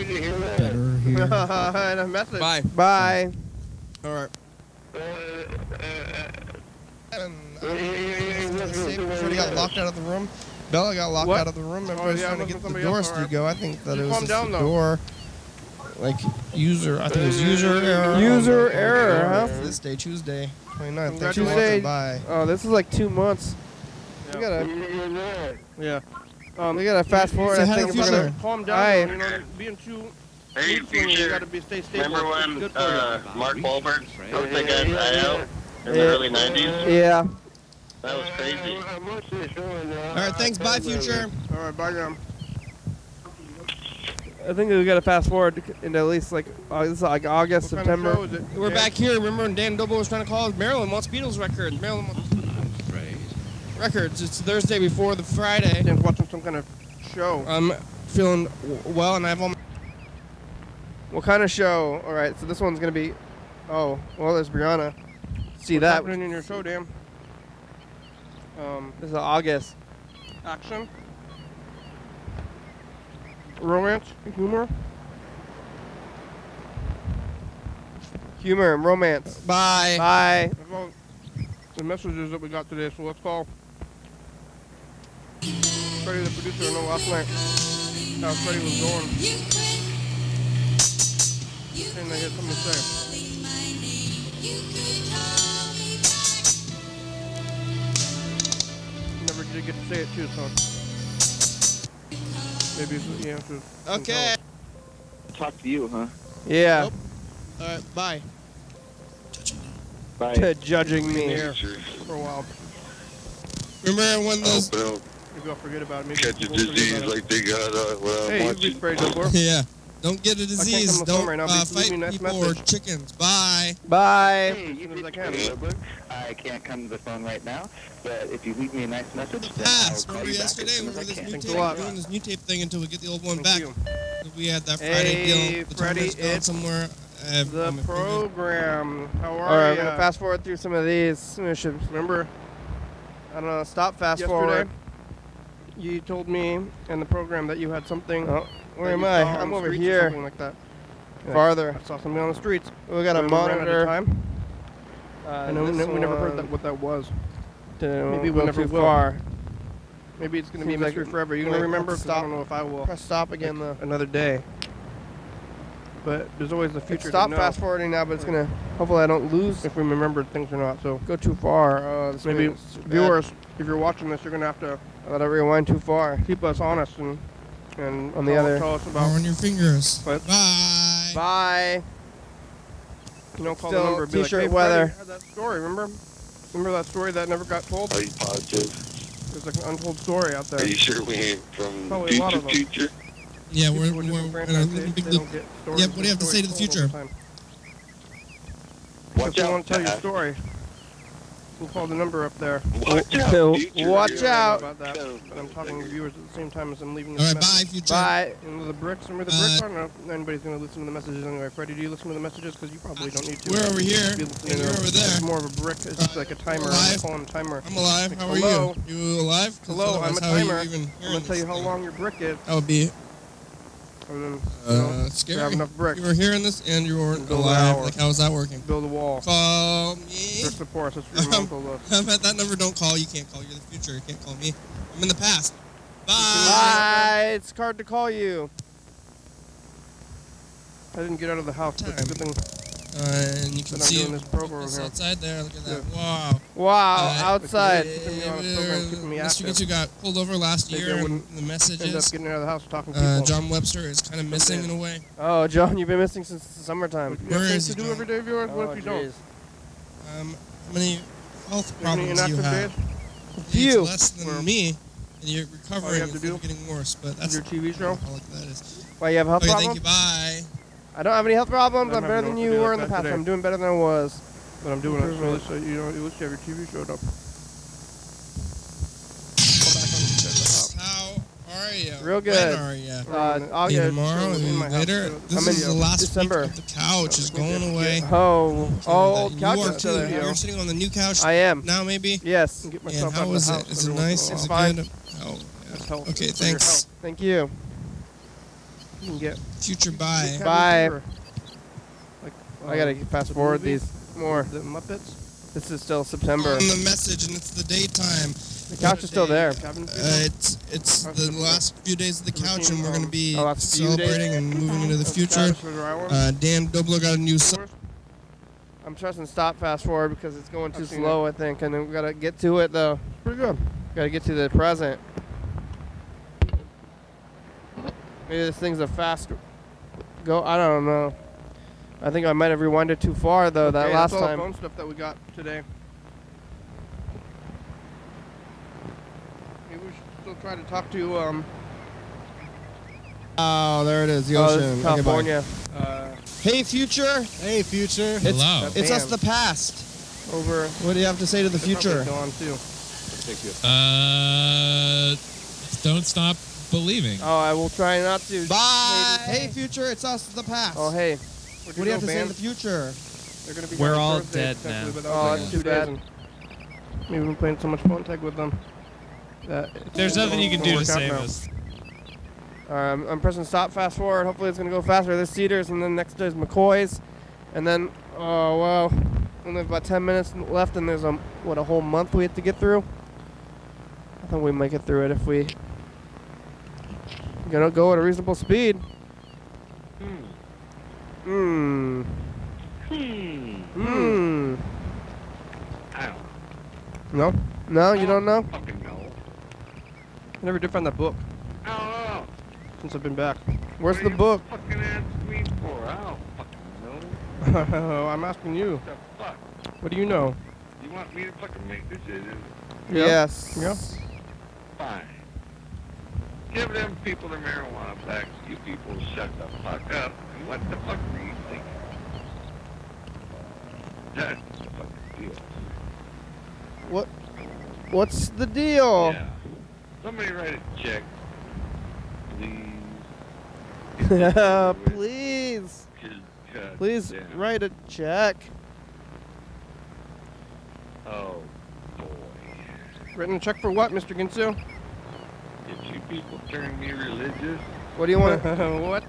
better here?
And a message.
Bye.
Bye.
All right. Everybody got locked out of the room. Bella got locked out of the room. Everybody's trying to get the doors to go. I think that it was just the door. Like, user, I think it was user error.
User error, huh?
This day, Tuesday, 29th. Thanks for
Tuesday.
watching. Bye.
Oh, this is like 2 months. We gotta. Yeah. We gotta fast forward.
Say
I
hi to
think
the
we're gonna
future.
calm down.
Hi.
You know, being too.
Hey, future.
You gotta stay stable.
Remember
It's
when
good for you.
Mark Wahlberg took that guy's eye out in the early 90s?
Yeah.
That was crazy.
All right, thanks. Bye, future.
All right, bye, Graham. I think we gotta fast forward into at least like this is like August, September.
We're back here. Remember when Dan Dobo was trying to call us? Maryland wants Beatles records. Maryland wants records. It's Thursday before the Friday.
Dan's watching some kind of show.
I'm feeling well, and I have all.
What kind of show? All right, so this one's gonna be. Oh, well, there's Brianna. See
What's
that?
happening in your show, Dan?
This is August.
Action. Romance, humor.
Humor and romance.
Bye.
Bye.
That's all the messages that we got today, so let's call Freddie, the producer. I know last night how Freddie was going. And I had something to say. Never did get to say it too, so maybe it's the answer.
Okay. Talk to you, huh?
Yeah.
Nope. All right, bye.
Bye.
Judging me.
Here for a while. Remember when those? Maybe I'll forget about it. Maybe
Catch a
we'll forget
disease
about it.
like they got when I'm
Hey, you've
watching.
been sprayed before.
Yeah. Don't get a disease.
come to the phone
Don't
right now. Leave
fight
me a nice
people or
message.
chickens. Bye.
Bye.
Hey, you
As I can.
I can't come to the phone right now, but if you leave me a nice message, then
Pass.
I'll call
Remember
you back
yesterday?
as soon as
Remember
I
this
can.
new
Thanks
tape?
a lot.
We're doing this new tape thing until we get the old one
Thank
back.
you.
We had that Friday
Hey,
deal. The
Freddie,
tournament's gone
it's
somewhere.
The program.
How are
All right, I'm
ya?
gonna fast forward through some of these. I should
Remember
I don't know. Stop fast
yesterday?
forward.
You told me in the program that you had something.
Oh, where
that
am
you
I?
saw on
I'm
the
over
streets or
here.
Something like that.
Farther.
I saw something on the streets.
We got a
When we ran out of
monitor.
time.
I
know we
this
never heard
one
that, what that was.
Maybe
Maybe
we'll
we'll
go
never
too
will.
far.
Maybe it's going to be a
Seems like
mystery forever. You
we'll
gonna remember?
have to
'Cause I
stop.
don't know if I will.
Press stop again though.
Another day. But there's always the future.
Stop
to know
fast forwarding now, but it's gonna. Hopefully, I don't lose
if we remember things or not. So
go too far. This
maybe
is bad.
viewers, if you're watching this, you're going to have to
Let it rewind too far.
keep us honest and
On the other.
tell us
Or
about.
on your fingers.
But
Bye.
Bye.
you know, call
Still
the number. Be like,
t-shirt
hey,
weather.
Freddie, had that story. Remember that story that never got told?
Are you positive?
There's like an untold story out there.
Are you sure we ain't from
Probably a lot
future
of them.
future?
Yeah, we're
People just
in
franchise
a
they-
little big
they
loop.
don't get stories
Yeah, what do you have to say to the
stories told
future?
all the time.
Watch
If you
out,
want to tell your
Pat.
story, we'll call the number up there.
Watch out, future.
Watch out.
About that. But I'm talking to viewers at the same time as I'm leaving
All
this
right, bye,
message.
future.
Bye.
And the bricks, remember the bricks? I don't know if anybody's going to listen to the messages anyway. Freddie, do you listen to the messages? Because you probably don't need to.
We're over here,
Be
and
listening
you're
to
over
it.
there.
It's more of a brick. It's just like a timer.
alive.
I'm calling a timer.
I'm alive.
Like,
How are
hello?
you? You alive? 'Cause
Hello, I'm
otherwise,
a
how are you
timer.
even
I'm
hearing
going to tell you
this
how
thing?
long your brick is.
That would be
And then,
scary.
have enough bricks.
You were hearing this and you weren't
Build an
alive.
hour.
Like, how is that working?
Build a wall.
Call me.
Bricks support. That's what your mom told us.
I'm at that number. Don't call. You can't call. You're the future. You can't call me.
I'm in the past. Bye.
Bye. It's hard to call you. I didn't get out of the house. That's a good thing.
And you can see
doing this program here.
outside there. Look at that. Wow.
Wow, outside.
Mr. Gitsu got pulled over last year, and the message
end up
is
getting out of the house talking to people.
John Webster is kind of missing in a way.
Oh, John, you've been missing since the summertime.
Where is
he,
he,
do
John?
every day of yours? What if you don't?
How many health problems do you have?
A few.
It's less than me, and you're recovering
have to do?
getting worse. But that's
your TV show.
How that is.
Why, you have a health problem?
Thank you. Bye.
I don't have any health problems. I'm better than you were in the past.
today.
I'm doing better than I was.
But I'm doing it.
So you know, at least you have your TV showed up.
How are you?
Real good.
When are you?
I'll get
tomorrow and later. This is the last
December.
week of the couch is going away.
Oh, old couch
you are
is still there.
You're sitting on the new couch.
I am.
Now maybe.
Yes.
And how is it? Is it nice? Is it good? Oh, yeah. Okay, thanks.
Thank you. You can get
future bye.
Bye. I gotta fast forward these more.
The Muppets.
This is still September.
On the message, and it's the daytime.
The couch is still there.
It's the last few days of the couch, and we're going to be celebrating and moving into the future. Dan Dobler got a new song.
I'm pressing stop fast forward because it's going too slow, I think, and then we gotta get to it though. Pretty good. Gotta get to the present. Maybe this thing's a fast go. I don't know. I think I might have rewinded too far though that last time. That's all the phone stuff that we got today. Maybe we should still try to talk to
Oh, there it is, the ocean.
This is California.
Hey, future.
Hey, future.
Hello. It's us, the past.
Over.
What do you have to say to the future?
Don't stop believing.
Oh, I will try not to.
Bye. Hey, future. It's us, the past.
Oh, hey.
What do you have to say in the future?
They're gonna be
We're all dead now.
Oh, that's too bad. We've been playing so much phone tag with them.
There's nothing you can do to save us.
I'm pressing stop, fast forward. Hopefully it's gonna go faster. There's Cedars, and then next is McCoy's, and then only about 10 minutes left, and there's a whole month we have to get through. I think we might get through it if we gonna go at a reasonable speed. No? No, you don't know?
Fucking no.
I never did find that book.
I don't know.
Since I've been back. Where's the book?
Fucking ask me for? I don't fucking know.
I'm asking you.
What the fuck?
What do you know?
You want me to fucking make decisions?
Yes.
Yeah. Fine. Give them people their marijuana back. You people shut the fuck up. And what the fuck are you thinking? That's the fucking deal.
What's the deal?
Yeah. Somebody write a check, please.
Please write a check.
Oh, boy.
Written a check for what, Mr. Ginsu?
If you people turn me religious.
What do you want? What?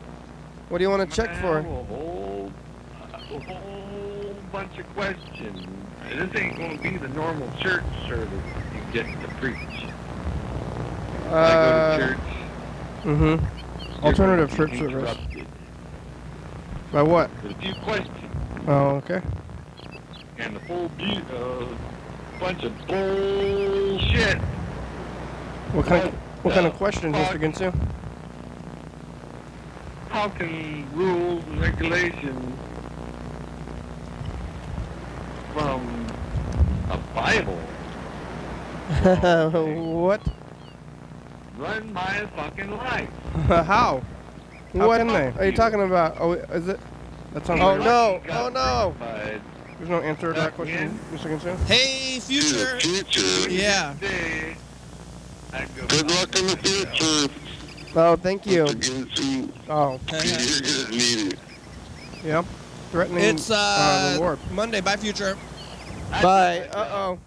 What do you want to check for?
A whole bunch of questions. This ain't going to be the normal church service you get to preach. I go to church.
Alternative church service. By what?
With a few questions.
Oh, okay.
And the whole bunch of bullshit.
What kind of questions, Mr. Ginsu?
How can rules and regulations from a Bible
what?
run my fucking life?
How? What can they? Are you talking about? Oh, is it? That sounds. Oh no! Oh no! There's no answer to that question, Mr. Ginsu.
Hey, future. Yeah.
Good luck in the future.
Oh, thank you. Oh. Yep. Threatening.
It's
reward.
Monday. Bye, future.
Bye. Uh-oh.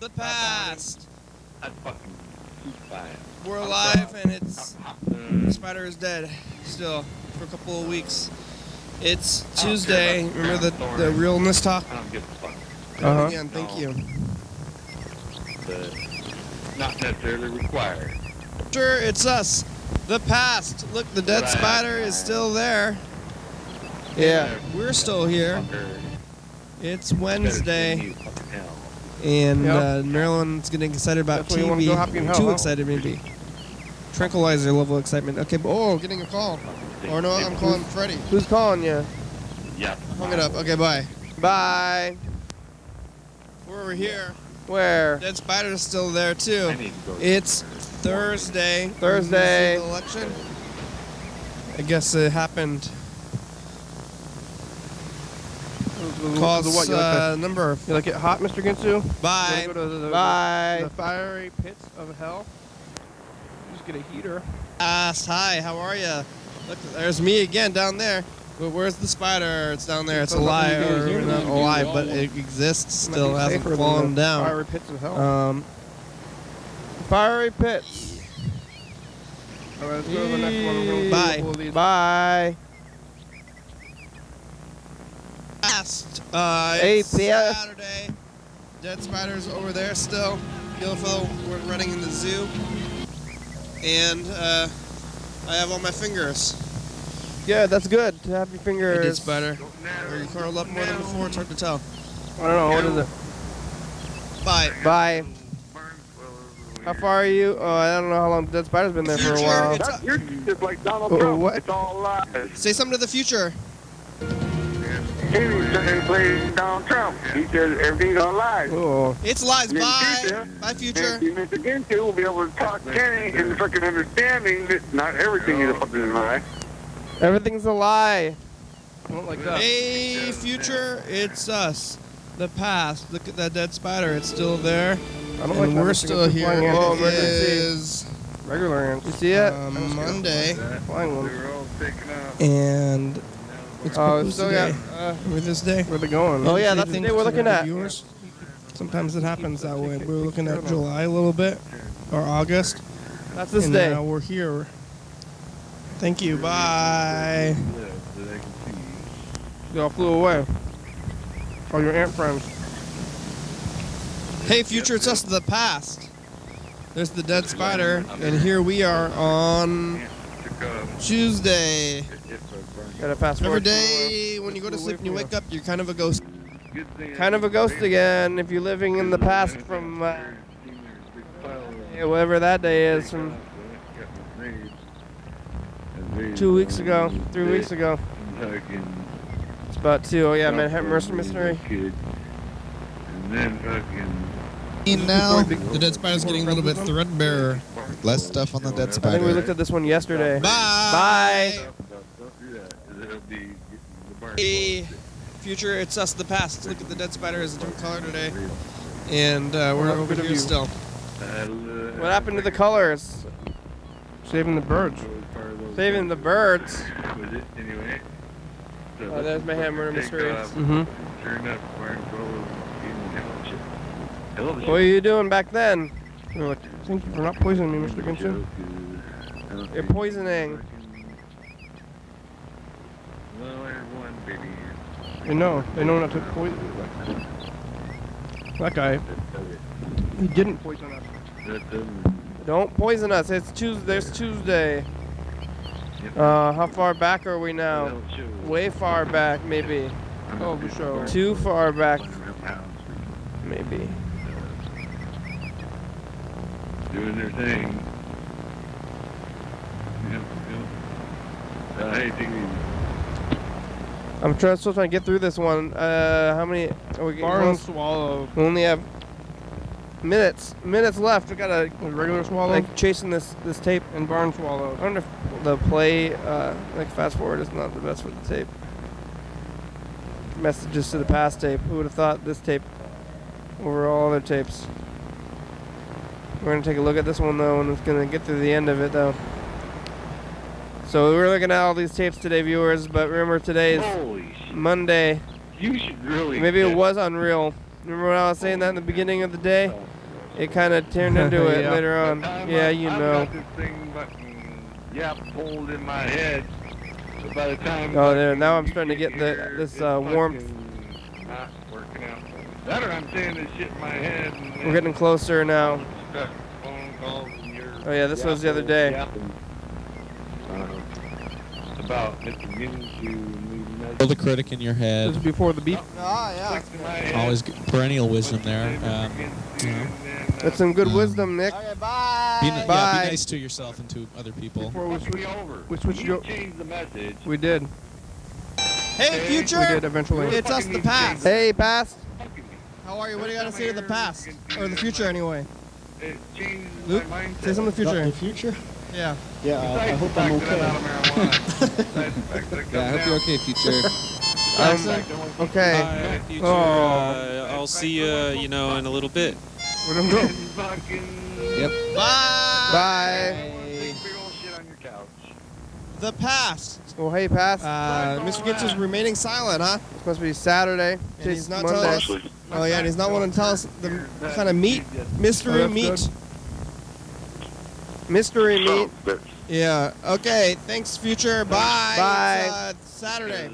The past.
That's fucking too fine.
We're alive, and it's the spider is dead still for a couple of weeks. It's Tuesday. Remember the realness talk?
I don't give a fuck.
Again, thank you.
not necessarily required.
Sure, it's us. The past. Look, the dead spider is still there.
Yeah.
We're still here. It's Wednesday. And Marilyn's getting excited about
That's where you wanna go happy in
TV.
hell,
Too
huh?
excited, maybe. Tranquilizer level excitement. Okay, oh, getting a call. Or no, I'm calling Freddie.
Who's calling you?
Yeah.
Hung it up. Okay, bye.
Bye.
We're over here.
Where?
Dead spider's still there too. It's Thursday.
Thursday.
The election. I guess it happened. Cause
what? You like
number.
You like it hot, Mr. Ginsu?
Bye.
Go to
Bye.
the fiery pits of hell. Just get a heater.
Hi, how are you? Look, there's me again down there. But where's the spider? It's down there. It's a lie, or not a lie, but it exists. Still hasn't fallen down.
Fiery pits of hell. Fiery pits. All right, let's go to the next one.
Bye.
Bye.
It's Saturday. Dead spider's over there still. Beautiful. We're running in the zoo. And I have all my fingers.
Yeah, that's good to have your fingers.
It is spider. Are you curled up more than before? It's hard to tell.
I don't know. What is it?
Bye.
Bye. How far are you? Oh, I don't know how long Dead Spider's been there for a while.
You're just like Donald Trump.
What?
It's all lies.
Say something to the future.
He was trying to play Donald Trump. He said everything's all lies.
Oh.
It's lies.
In the
Bye.
future,
Bye, future.
And Mr. Ginsu will be able to talk Kenny into fucking understanding that not everything is a fucking lie.
Everything's a lie. I don't like that.
Hey, future, it's us. The past. Look at that dead spider. It's still there.
I don't
and
like that.
we're still here.
Oh,
It is
regular ants. You see it?
Monday.
Flying one.
And it's
it's still got.
with this day.
Where they going? Oh yeah, that's the day we're looking at.
Viewers. Sometimes it happens that way. We were looking at July a little bit, or August.
That's this
and
day.
Now we're here. Thank you. Bye.
They all flew away. All your ant friends.
Hey, future, it's us of the past. There's the dead spider, and here we are on Tuesday.
Gotta fast
Every
forward.
day when you go to sleep and you wake up, you're kind of a ghost.
Kind of a ghost again if you're living in the past from whatever that day is, from 2 weeks ago, 3 weeks ago. It's about 2. Oh yeah, Manhattan Murder Mystery.
And now the dead spider's getting a little bit threadbare. Less stuff on the dead
I
spider.
think we looked at this one yesterday.
Bye.
Bye.
Hey, future, it's us, the past. Look at the dead spider is a different color today. And we're over here still.
What happened to the colors? Saving the birds. Saving the birds. Oh, there's my Murder Mystery. What were you doing back then? You were like, thank you for not poisoning me, Mr. Ginsu. You're poisoning. They know not to poison. That guy, he didn't poison us. Don't poison us. It's Tuesday. There's Tuesday. How far back are we now? Way far back, maybe. Oh, for sure. Too far back, maybe.
Doing their thing. Hey, take it easy.
I'm still trying to get through this one. How many are we getting?
Barn swallow.
We only have minutes left. We got a
regular swallow.
Like chasing this tape and barn swallow. I wonder if the play, like fast forward, is not the best for the tape. Messages to the past tape. Who would have thought this tape over all other tapes? We're gonna take a look at this one though, and it's gonna get through the end of it though. So we're looking at all these tapes today, viewers, but remember today is Monday.
You should really.
Maybe it was unreal. Remember when I was saying that in the beginning of the day? It kind of turned into it
Yeah.
later on. Yeah, you know.
I've got this thing pulled in my head. So by the time.
Oh, there. Now I'm starting to get this warmth.
Not working out. Better, I'm saying this shit in my head.
We're getting closer now.
Going
Oh yeah, this was the other day.
About Mr. to
Feel the critic in your head.
This was before the beep.
Ah, yeah.
Always perennial wisdom there. You know.
That's some good wisdom, Nick.
Okay, bye.
Yeah,
Bye.
be nice to yourself and to other people.
Before we switched
you changed the message.
We did.
Hey, future.
We did eventually.
It's us, the past.
Hey, past.
How are you? What do you got to say to the past? Or the future, anyway? Luke, say something to the future.
The future?
Yeah.
Yeah, I hope I'm okay.
Yeah, I hope you're okay, future.
Okay.
Future, I'll see you, in a little bit.
Where'd him go?
Yep.
Bye.
Bye.
The past.
Well, hey, past.
Mr. Gitz is remaining silent, huh?
It's supposed to be Saturday.
And he's not
Monday.
telling us. Oh yeah, and he's not wanting to tell us the kind of mystery meat.
Mystery meat.
Yeah. Okay. Thanks, future. Bye.
Bye.
It's, Saturday.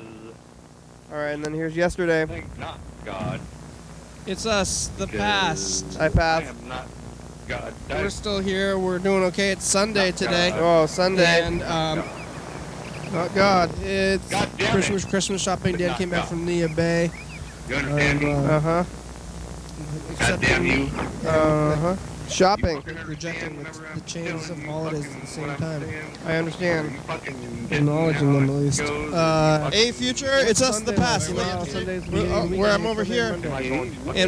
All right, and then here's yesterday.
Thank not God.
It's us, the past.
I passed.
I am not God.
We're still here. We're doing okay. It's Sunday today.
Oh, Sunday.
And
not God.
It's Christmas shopping. Dad came back from Nia Bay.
You understand me?
Uh-huh.
God damn you.
Uh-huh. Shopping.
Rejecting the changes of holidays at the same time.
I understand.
Acknowledging them at least. Hey, future, it's us, the past. Where I'm over here, and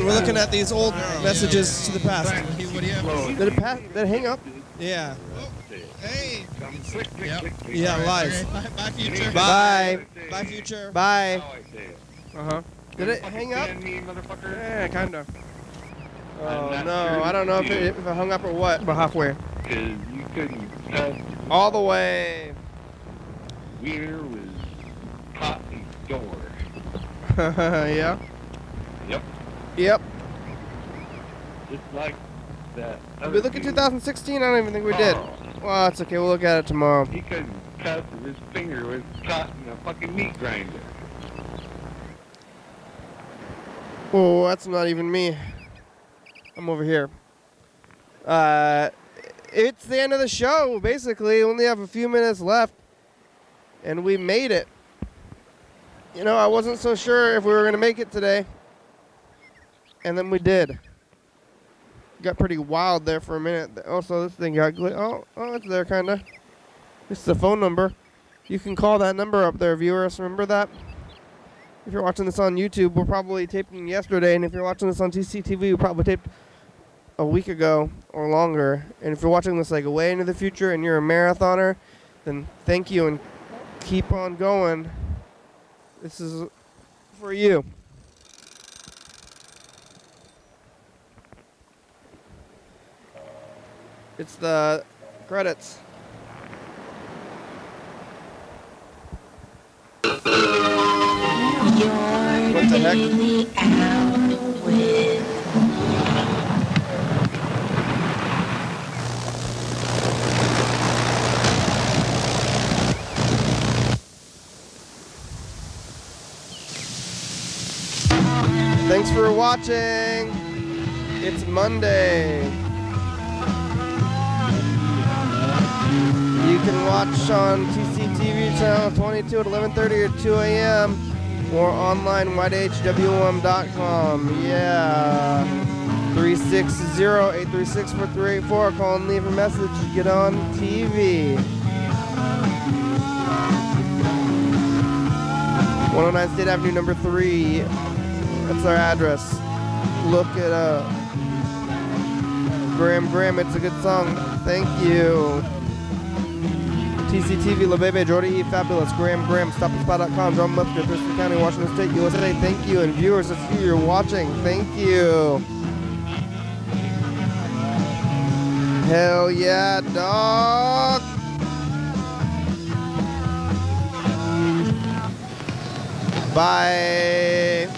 we're looking at these old messages to the past.
Did it hang up?
Yeah. Hey. Yeah, live. Bye, future.
Bye.
Bye, future.
Bye. Uh-huh. Did it hang up? Yeah, kind of. Oh, no. I don't know if it hung up or what, but halfway.
Because you couldn't cut.
All the way.
Wiener was caught in the door.
Yeah?
Yep.
Yep.
Just like that.
Did we look at 2016? I don't even think we did. Well, that's okay. We'll look at it tomorrow.
He couldn't cut. His finger was caught in a fucking meat grinder.
Oh, that's not even me. I'm over here. It's the end of the show, basically. We only have a few minutes left, and we made it. You know, I wasn't so sure if we were going to make it today, and then we did. Got pretty wild there for a minute. Also, this thing got oh, it's there, kind of. This is the phone number. You can call that number up there, viewers. Remember that? If you're watching this on YouTube, we're probably taping yesterday, and if you're watching this on TCTV, we probably taped a week ago or longer. And if you're watching this like way into the future and you're a marathoner, then thank you and keep on going. This is for you. It's the credits. What the heck? Thanks for watching. It's Monday. You can watch on TCTV channel 22 at 11:30 or 2 a.m. or online YDHWM.com. Yeah. 360-836-4384. Call and leave a message. Get on TV. 109 State Avenue, number 3. That's our address. Look it up. Graham, it's a good song. Thank you. TCTV, La Bebe, Jordy E, Fabulous, Graham, StopTheSpot.com, Drum Lifter, Thurston County, Washington State, USA. Thank you. And viewers, if you're watching, thank you. Hell yeah, dog. Bye.